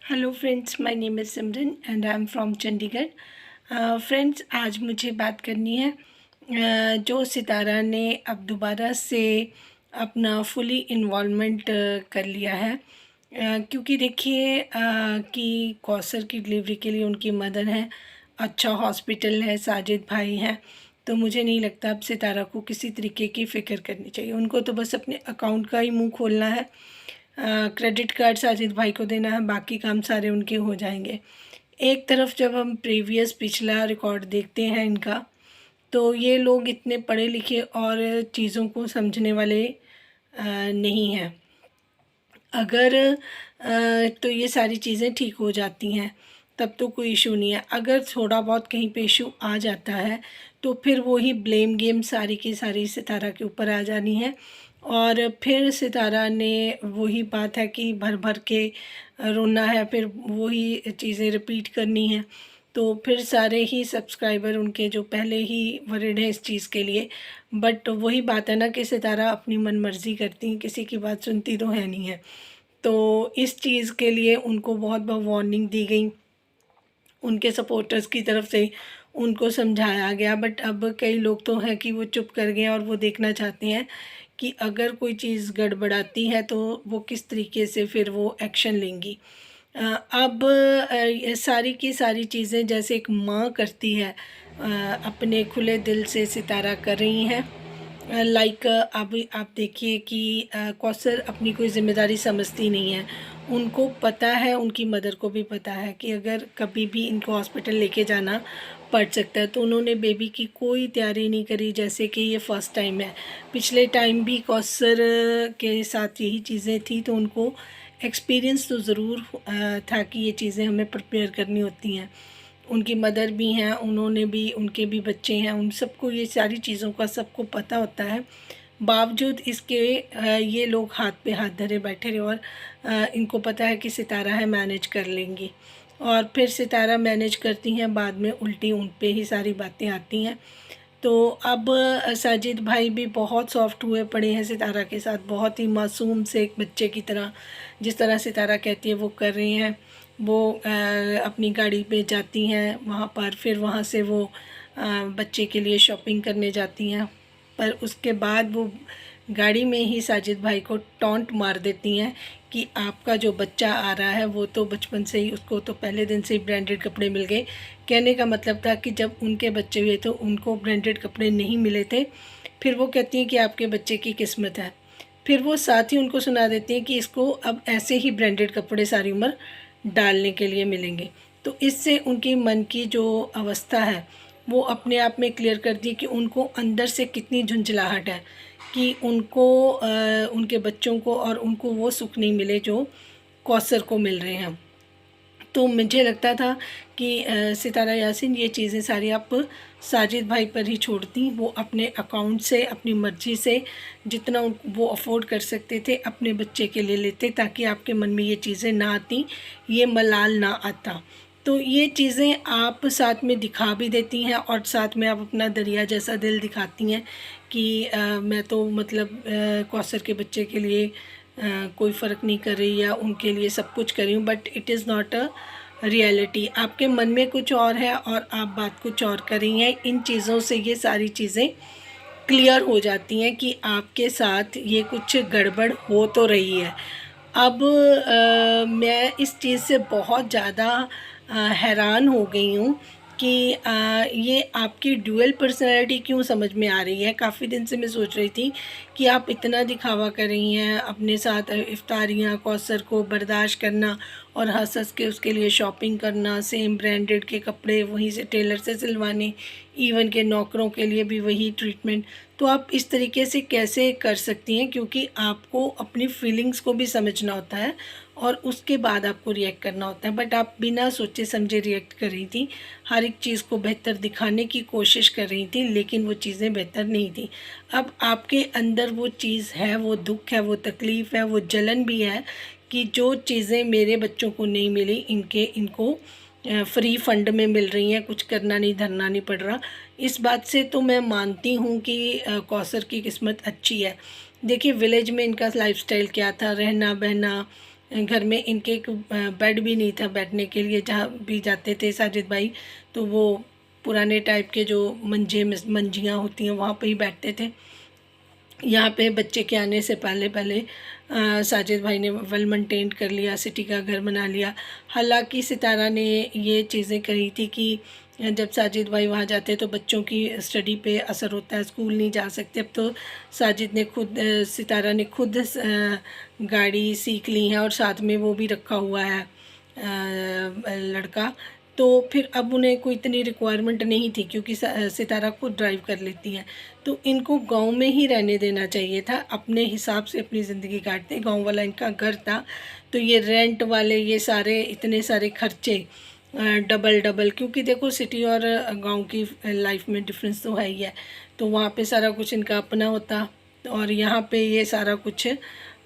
Hello friends, my name is Simran and I am from Chandigarh. Friends, आज मुझे बात करनी है जो सितारा ने अब दोबारा से अपना फुली इन्वॉल्वमेंट कर लिया है। क्योंकि देखिए कि कौसर की डिलीवरी के लिए उनकी मदर है, अच्छा हॉस्पिटल है, साजिद भाई हैं। तो मुझे नहीं लगता अब सितारा को किसी तरीके की फ़िक्र करनी चाहिए। उनको तो बस अपने अकाउंट का ही मुंह खोलना है, क्रेडिट कार्ड साजिद भाई को देना है, बाकी काम सारे उनके हो जाएंगे। एक तरफ जब हम प्रीवियस पिछला रिकॉर्ड देखते हैं इनका, तो ये लोग इतने पढ़े लिखे और चीज़ों को समझने वाले नहीं हैं। अगर तो ये सारी चीज़ें ठीक हो जाती हैं, तब तो कोई इशू नहीं है। अगर थोड़ा बहुत कहीं पे इशू आ जाता है तो फिर वही ब्लेम गेम सारी की सारी सितारा के ऊपर आ जानी है, और फिर सितारा ने वही बात है कि भर भर के रोना है, फिर वही चीज़ें रिपीट करनी है। तो फिर सारे ही सब्सक्राइबर उनके जो पहले ही वरीड हैं इस चीज़ के लिए, बट वही बात है ना कि सितारा अपनी मन मर्जी करती हैं, किसी की बात सुनती तो है नहीं है। तो इस चीज़ के लिए उनको बहुत बहुत वार्निंग दी गई, उनके सपोर्टर्स की तरफ से उनको समझाया गया। बट अब कई लोग तो हैं कि वो चुप कर गए और वो देखना चाहते हैं कि अगर कोई चीज़ गड़बड़ाती है तो वो किस तरीके से फिर वो एक्शन लेंगी। अब ये सारी की सारी चीज़ें जैसे एक माँ करती है, अपने खुले दिल से सितारा कर रही हैं। लाइक अभी आप देखिए कि कौसर अपनी कोई ज़िम्मेदारी समझती नहीं है। उनको पता है, उनकी मदर को भी पता है कि अगर कभी भी इनको हॉस्पिटल लेके जाना पड़ सकता है, तो उन्होंने बेबी की कोई तैयारी नहीं करी जैसे कि ये फ़र्स्ट टाइम है। पिछले टाइम भी कौसर के साथ यही चीज़ें थी, तो उनको एक्सपीरियंस तो ज़रूर था कि ये चीज़ें हमें प्रिपेयर करनी होती हैं। उनकी मदर भी हैं, उन्होंने भी, उनके भी बच्चे हैं, उन सबको ये सारी चीज़ों का सबको पता होता है। बावजूद इसके ये लोग हाथ पे हाथ धरे बैठे रहे, और इनको पता है कि सितारा है, मैनेज कर लेंगी। और फिर सितारा मैनेज करती हैं, बाद में उल्टी उन पे ही सारी बातें आती हैं। तो अब साजिद भाई भी बहुत सॉफ्ट हुए पड़े हैं सितारा के साथ, बहुत ही मासूम से एक बच्चे की तरह, जिस तरह सितारा कहती है वो कर रही हैं। वो अपनी गाड़ी पे जाती हैं वहाँ पर, फिर वहाँ से वो बच्चे के लिए शॉपिंग करने जाती हैं, पर उसके बाद वो गाड़ी में ही साजिद भाई को टॉन्ट मार देती हैं कि आपका जो बच्चा आ रहा है वो तो बचपन से ही, उसको तो पहले दिन से ही ब्रांडेड कपड़े मिल गए। कहने का मतलब था कि जब उनके बच्चे हुए तो उनको ब्रांडेड कपड़े नहीं मिले थे। फिर वो कहती हैं कि आपके बच्चे की किस्मत है। फिर वो साथ ही उनको सुना देती हैं कि इसको अब ऐसे ही ब्रांडेड कपड़े सारी उम्र डालने के लिए मिलेंगे। तो इससे उनकी मन की जो अवस्था है वो अपने आप में क्लियर कर दी कि उनको अंदर से कितनी झुंझलाहट है कि उनको उनके बच्चों को और उनको वो सुख नहीं मिले जो कौसर को मिल रहे हैं। तो मुझे लगता था कि सितारा यासीन ये चीज़ें सारी आप साजिद भाई पर ही छोड़ती, वो अपने अकाउंट से अपनी मर्ज़ी से जितना वो अफोर्ड कर सकते थे अपने बच्चे के लिए लेते, ताकि आपके मन में ये चीज़ें ना आती, ये मलाल ना आता। तो ये चीज़ें आप साथ में दिखा भी देती हैं और साथ में आप अपना दरिया जैसा दिल दिखाती हैं कि मैं तो मतलब कौसर के बच्चे के लिए कोई फ़र्क नहीं कर रही या उनके लिए सब कुछ कर रही हूँ, but it is not a reality. आपके मन में कुछ और है और आप बात कुछ और कर रही हैं। इन चीज़ों से ये सारी चीज़ें क्लियर हो जाती हैं कि आपके साथ ये कुछ गड़बड़ हो तो रही है। अब मैं इस चीज़ से बहुत ज़्यादा हैरान हो गई हूँ कि ये आपकी ड्यूअल पर्सनैलिटी क्यों समझ में आ रही है। काफ़ी दिन से मैं सोच रही थी कि आप इतना दिखावा कर रही हैं, अपने साथ इफ्तारियाँ, कौसर को बर्दाश्त करना और हँस हँस के उसके लिए शॉपिंग करना, सेम ब्रांडेड के कपड़े वहीं से टेलर से सिलवाने, इवन के नौकरों के लिए भी वही ट्रीटमेंट। तो आप इस तरीके से कैसे कर सकती हैं, क्योंकि आपको अपनी फीलिंग्स को भी समझना होता है और उसके बाद आपको रिएक्ट करना होता है। बट आप बिना सोचे समझे रिएक्ट कर रही थी, हर एक चीज़ को बेहतर दिखाने की कोशिश कर रही थी, लेकिन वो चीज़ें बेहतर नहीं थी। अब आपके अंदर वो चीज़ है, वो दुख है, वो तकलीफ़ है, वो जलन भी है कि जो चीज़ें मेरे बच्चों को नहीं मिली, इनको फ्री फंड में मिल रही हैं, कुछ करना नहीं, धरना नहीं पड़ रहा। इस बात से तो मैं मानती हूँ कि कौसर की किस्मत अच्छी है। देखिए विलेज में इनका लाइफस्टाइल क्या था, रहना बहना, घर में इनके एक बेड भी नहीं था बैठने के लिए। जहाँ भी जाते थे साजिद भाई तो वो पुराने टाइप के जो मंजियाँ होती हैं वहाँ पे ही बैठते थे। यहाँ पे बच्चे के आने से पहले पहले साजिद भाई ने वेल मेंटेन कर लिया, सिटी का घर बना लिया। हालांकि सितारा ने ये चीज़ें कही थी कि जब साजिद भाई वहाँ जाते तो बच्चों की स्टडी पे असर होता है, स्कूल नहीं जा सकते। अब तो साजिद ने खुद सितारा ने खुद गाड़ी सीख ली है और साथ में वो भी रखा हुआ है लड़का। तो फिर अब उन्हें कोई इतनी रिक्वायरमेंट नहीं थी क्योंकि सितारा खुद ड्राइव कर लेती हैं। तो इनको गांव में ही रहने देना चाहिए था, अपने हिसाब से अपनी ज़िंदगी काटते। गांव वाला इनका घर था, तो ये रेंट वाले ये सारे इतने सारे खर्चे डबल डबल, क्योंकि देखो सिटी और गांव की लाइफ में डिफरेंस तो है ही है। तो वहाँ पे सारा कुछ इनका अपना होता और यहाँ पे ये सारा कुछ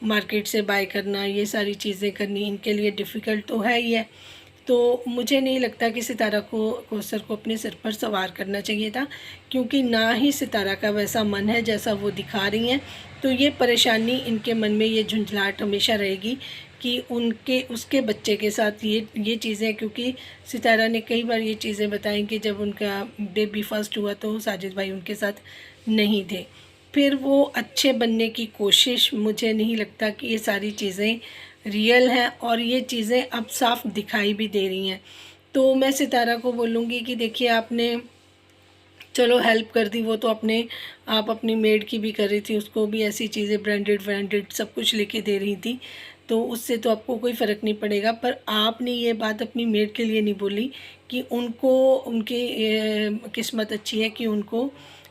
मार्केट से बाय करना, ये सारी चीज़ें करनी इनके लिए डिफ़िकल्ट तो है ही है। तो मुझे नहीं लगता कि सितारा को कौसर को अपने सिर पर सवार करना चाहिए था, क्योंकि ना ही सितारा का वैसा मन है जैसा वो दिखा रही हैं। तो ये परेशानी इनके मन में, ये झुंझलाहट हमेशा रहेगी कि उनके उसके बच्चे के साथ ये चीज़ें, क्योंकि सितारा ने कई बार ये चीज़ें बताई कि जब उनका बेबी फर्स्ट हुआ तो साजिद भाई उनके साथ नहीं थे। फिर वो अच्छे बनने की कोशिश, मुझे नहीं लगता कि ये सारी चीज़ें रियल हैं और ये चीज़ें अब साफ दिखाई भी दे रही हैं। तो मैं सितारा को बोलूँगी कि देखिए आपने चलो हेल्प कर दी, वो तो आप अपनी मेड की भी कर रही थी, उसको भी ऐसी चीज़ें ब्रांडेड सब कुछ लेके दे रही थी, तो उससे तो आपको कोई फ़र्क नहीं पड़ेगा। पर आपने ये बात अपनी मेड के लिए नहीं बोली कि उनको उनकी किस्मत अच्छी है कि उनको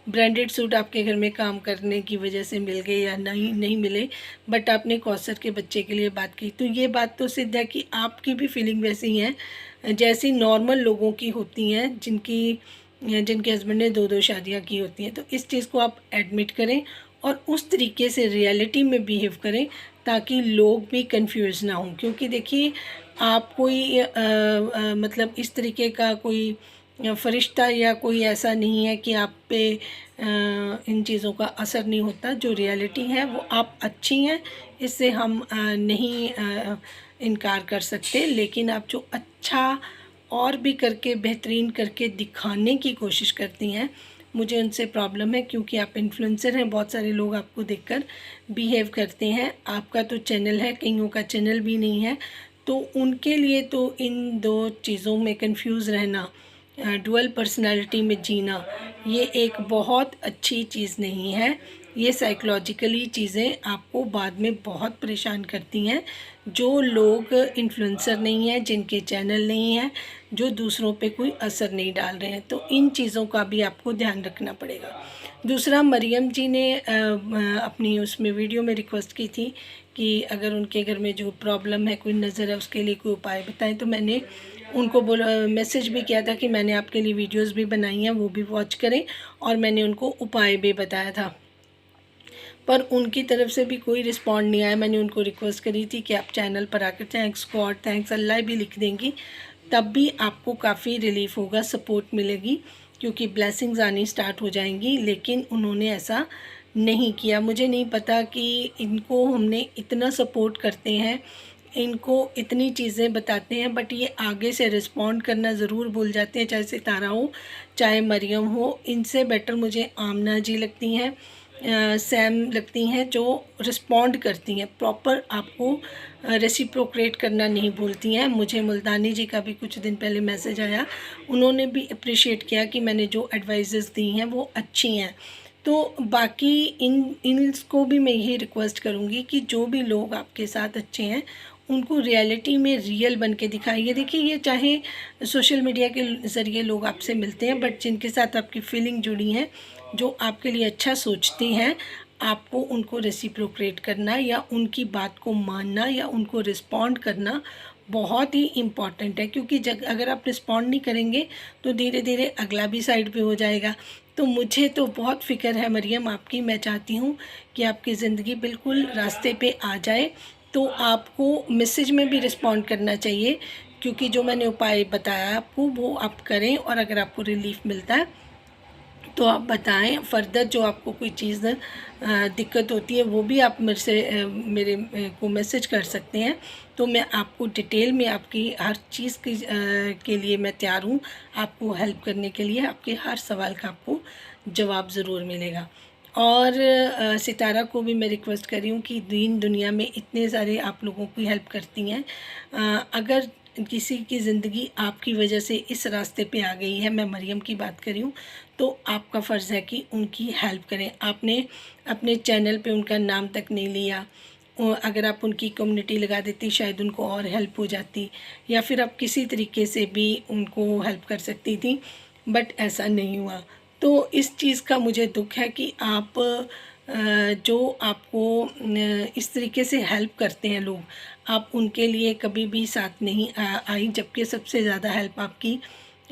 ब्रांडेड सूट आपके घर में काम करने की वजह से मिल गए या नहीं मिले, बट आपने कौसर के बच्चे के लिए बात की। तो ये बात तो सिद्ध है कि आपकी भी फीलिंग वैसी है जैसी नॉर्मल लोगों की होती हैं जिनके हस्बैंड ने 2-2 शादियाँ की होती हैं। तो इस चीज़ को आप एडमिट करें और उस तरीके से रियलिटी में बिहेव करें ताकि लोग भी कंफ्यूज ना हों। क्योंकि देखिए आप कोई मतलब इस तरीके का कोई फरिश्ता या कोई ऐसा नहीं है कि आप पे इन चीज़ों का असर नहीं होता। जो रियलिटी है वो आप अच्छी हैं, इससे हम नहीं इनकार कर सकते। लेकिन आप जो अच्छा और भी करके बेहतरीन करके दिखाने की कोशिश करती हैं, मुझे उनसे प्रॉब्लम है, क्योंकि आप इन्फ्लुएंसर हैं, बहुत सारे लोग आपको देखकर बिहेव करते हैं। आपका तो चैनल है, कईयों का चैनल भी नहीं है, तो उनके लिए तो इन दो चीज़ों में कंफ्यूज रहना, डुअल पर्सनालिटी में जीना, ये एक बहुत अच्छी चीज़ नहीं है। ये साइकोलॉजिकली चीज़ें आपको बाद में बहुत परेशान करती हैं। जो लोग इन्फ्लुएंसर नहीं हैं, जिनके चैनल नहीं हैं, जो दूसरों पे कोई असर नहीं डाल रहे हैं, तो इन चीज़ों का भी आपको ध्यान रखना पड़ेगा। दूसरा, मरियम जी ने अपनी उसमें वीडियो में रिक्वेस्ट की थी कि अगर उनके घर में जो प्रॉब्लम है, कोई नज़र है, उसके लिए कोई उपाय बताएं। तो मैंने उनको मैसेज भी किया था कि मैंने आपके लिए वीडियोस भी बनाई हैं, वो भी वॉच करें, और मैंने उनको उपाय भी बताया था, पर उनकी तरफ से भी कोई रिस्पॉन्ड नहीं आया। मैंने उनको रिक्वेस्ट करी थी कि आप चैनल पर आकर थैंक्स गॉड, थैंक्स अल्लाह भी लिख देंगी, तब भी आपको काफ़ी रिलीफ होगा, सपोर्ट मिलेगी, क्योंकि ब्लेसिंग्स आनी स्टार्ट हो जाएंगी। लेकिन उन्होंने ऐसा नहीं किया। मुझे नहीं पता कि इनको हमने इतना सपोर्ट करते हैं, इनको इतनी चीज़ें बताते हैं, बट ये आगे से रिस्पॉन्ड करना ज़रूर भूल जाते हैं, चाहे सितारा हो चाहे मरियम हो। इनसे बेटर मुझे आमना जी लगती हैं, सैम लगती हैं, जो रिस्पॉन्ड करती हैं प्रॉपर, आपको रेसिप्रोकेट करना नहीं भूलती हैं। मुझे मुल्तानी जी का भी कुछ दिन पहले मैसेज आया, उन्होंने भी अप्रिशिएट किया कि मैंने जो एडवाइजेस दी हैं वो अच्छी हैं। तो बाकी इनको भी मैं यही रिक्वेस्ट करूँगी कि जो भी लोग आपके साथ अच्छे हैं, उनको रियलिटी में रियल बन के दिखाइए। देखिए, ये चाहे सोशल मीडिया के ज़रिए लोग आपसे मिलते हैं, बट जिनके साथ आपकी फीलिंग जुड़ी हैं, जो आपके लिए अच्छा सोचती हैं, आपको उनको रेसिप्रोकेट करना या उनकी बात को मानना या उनको रिस्पॉन्ड करना बहुत ही इम्पॉर्टेंट है। क्योंकि अगर आप रिस्पॉन्ड नहीं करेंगे तो धीरे धीरे अगला भी साइड पे हो जाएगा। तो मुझे तो बहुत फ़िक्र है मरियम आपकी। मैं चाहती हूँ कि आपकी ज़िंदगी बिल्कुल रास्ते पे आ जाए। तो आपको मैसेज में भी रिस्पॉन्ड करना चाहिए, क्योंकि जो मैंने उपाय बताया आपको वो आप करें, और अगर आपको रिलीफ मिलता है तो आप बताएं फर्दर जो आपको कोई चीज़ दिक्कत होती है वो भी आप मेरे से मेरे को मैसेज कर सकते हैं। तो मैं आपको डिटेल में आपकी हर चीज़ की के लिए मैं तैयार हूँ आपको हेल्प करने के लिए। आपके हर सवाल का आपको जवाब ज़रूर मिलेगा। और सितारा को भी मैं रिक्वेस्ट कर रही हूँ कि दीन दुनिया में इतने सारे आप लोगों की हेल्प करती हैं, अगर किसी की ज़िंदगी आपकी वजह से इस रास्ते पे आ गई है, मैं मरियम की बात कर रही हूँ, तो आपका फ़र्ज़ है कि उनकी हेल्प करें। आपने अपने चैनल पे उनका नाम तक नहीं लिया, अगर आप उनकी कम्युनिटी लगा देती शायद उनको और हेल्प हो जाती, या फिर आप किसी तरीके से भी उनको हेल्प कर सकती थी, बट ऐसा नहीं हुआ। तो इस चीज़ का मुझे दुख है कि आप जो आपको इस तरीके से हेल्प करते हैं लोग, आप उनके लिए कभी भी साथ नहीं आई, जबकि सबसे ज़्यादा हेल्प आपकी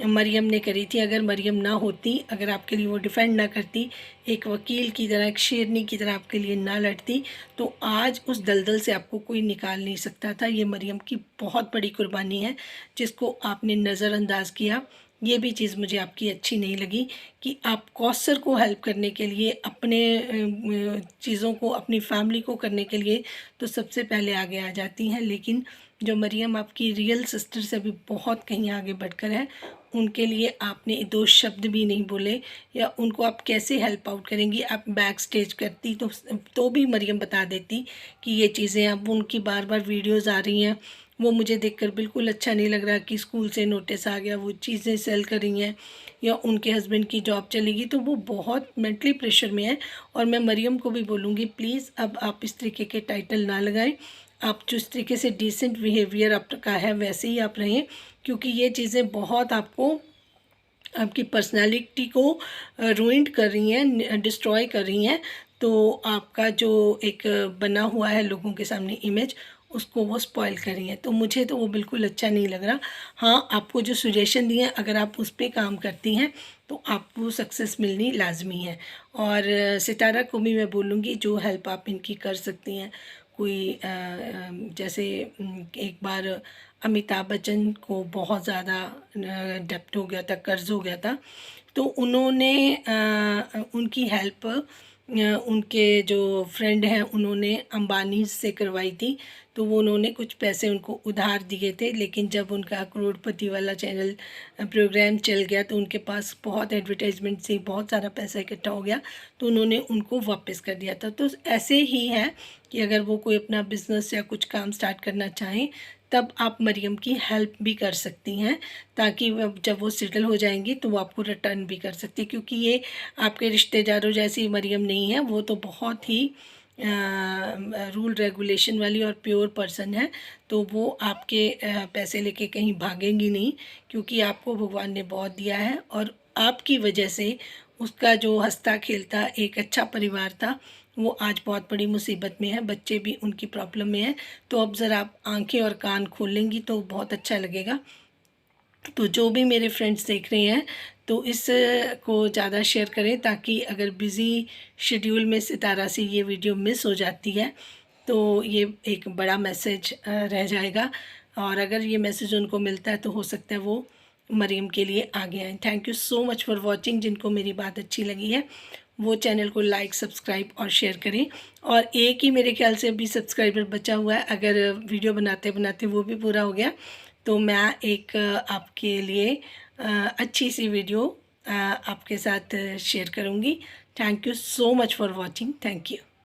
मरियम ने करी थी। अगर मरियम ना होती, अगर आपके लिए वो डिफ़ेंड ना करती, एक वकील की तरह, एक शेरनी की तरह आपके लिए ना लड़ती, तो आज उस दलदल से आपको कोई निकाल नहीं सकता था। ये मरियम की बहुत बड़ी कुर्बानी है जिसको आपने नज़रअंदाज किया। ये भी चीज़ मुझे आपकी अच्छी नहीं लगी कि आप कौसर को हेल्प करने के लिए, अपने चीज़ों को, अपनी फैमिली को करने के लिए तो सबसे पहले आगे आ जाती हैं, लेकिन जो मरियम आपकी रियल सिस्टर से भी बहुत कहीं आगे बढ़कर है, उनके लिए आपने दो शब्द भी नहीं बोले, या उनको आप कैसे हेल्प आउट करेंगी। आप बैक स्टेज करती तो भी मरियम बता देती कि ये चीज़ें, अब उनकी बार बार वीडियोज़ आ रही हैं, वो मुझे देखकर बिल्कुल अच्छा नहीं लग रहा कि स्कूल से नोटिस आ गया, वो चीज़ें सेल कर रही हैं, या उनके हस्बैंड की जॉब चलेगी, तो वो बहुत मेंटली प्रेशर में है। और मैं मरियम को भी बोलूँगी प्लीज़ अब आप इस तरीके के टाइटल ना लगाएं, आप जिस तरीके से डिसेंट बिहेवियर आपका है वैसे ही आप रहें, क्योंकि ये चीज़ें बहुत आपको, आपकी पर्सनालिटी को रूइंड कर रही हैं, डिस्ट्रॉय कर रही हैं। तो आपका जो एक बना हुआ है लोगों के सामने इमेज, उसको वो स्पॉइल कर रही हैं। तो मुझे तो वो बिल्कुल अच्छा नहीं लग रहा। हाँ, आपको जो सजेशन दिए हैं, अगर आप उस पर काम करती हैं तो आपको सक्सेस मिलनी लाजमी है। और सितारा को भी मैं बोलूँगी जो हेल्प आप इनकी कर सकती हैं, कोई जैसे एक बार अमिताभ बच्चन को बहुत ज़्यादा डेप्ट हो गया था, कर्ज़ हो गया था, तो उन्होंने उनकी हेल्प उनके जो फ्रेंड हैं उन्होंने अंबानी से करवाई थी। तो वो उन्होंने कुछ पैसे उनको उधार दिए थे, लेकिन जब उनका करोड़पति वाला चैनल प्रोग्राम चल गया तो उनके पास बहुत एडवर्टाइजमेंट से बहुत सारा पैसा इकट्ठा हो गया, तो उन्होंने उनको वापस कर दिया था। तो ऐसे ही है कि अगर वो कोई अपना बिज़नेस या कुछ काम स्टार्ट करना चाहें, तब आप मरियम की हेल्प भी कर सकती हैं, ताकि जब वो सेटल हो जाएंगी तो वो आपको रिटर्न भी कर सकती है। क्योंकि ये आपके रिश्तेदारों जैसी मरियम नहीं है, वो तो बहुत ही रूल रेगुलेशन वाली और प्योर पर्सन है। तो वो आपके पैसे लेके कहीं भागेंगी नहीं, क्योंकि आपको भगवान ने बहुत दिया है, और आपकी वजह से उसका जो हंसता खेलता एक अच्छा परिवार था, वो आज बहुत बड़ी मुसीबत में है। बच्चे भी उनकी प्रॉब्लम में हैं। तो अब ज़रा आप आंखें और कान खोलेंगी तो बहुत अच्छा लगेगा। तो जो भी मेरे फ्रेंड्स देख रहे हैं, तो इस को ज़्यादा शेयर करें, ताकि अगर बिज़ी शेड्यूल में सितारा से ये वीडियो मिस हो जाती है तो ये एक बड़ा मैसेज रह जाएगा, और अगर ये मैसेज उनको मिलता है तो हो सकता है वो मरीम के लिए आगे आएँ। Thank you so much for watching. जिनको मेरी बात अच्छी लगी है वो चैनल को लाइक, सब्सक्राइब और शेयर करें। और एक ही मेरे ख्याल से अभी सब्सक्राइबर बचा हुआ है, अगर वीडियो बनाते बनाते वो भी पूरा हो गया तो मैं एक आपके लिए अच्छी सी वीडियो आपके साथ शेयर करूँगी। Thank you so much for watching. Thank you.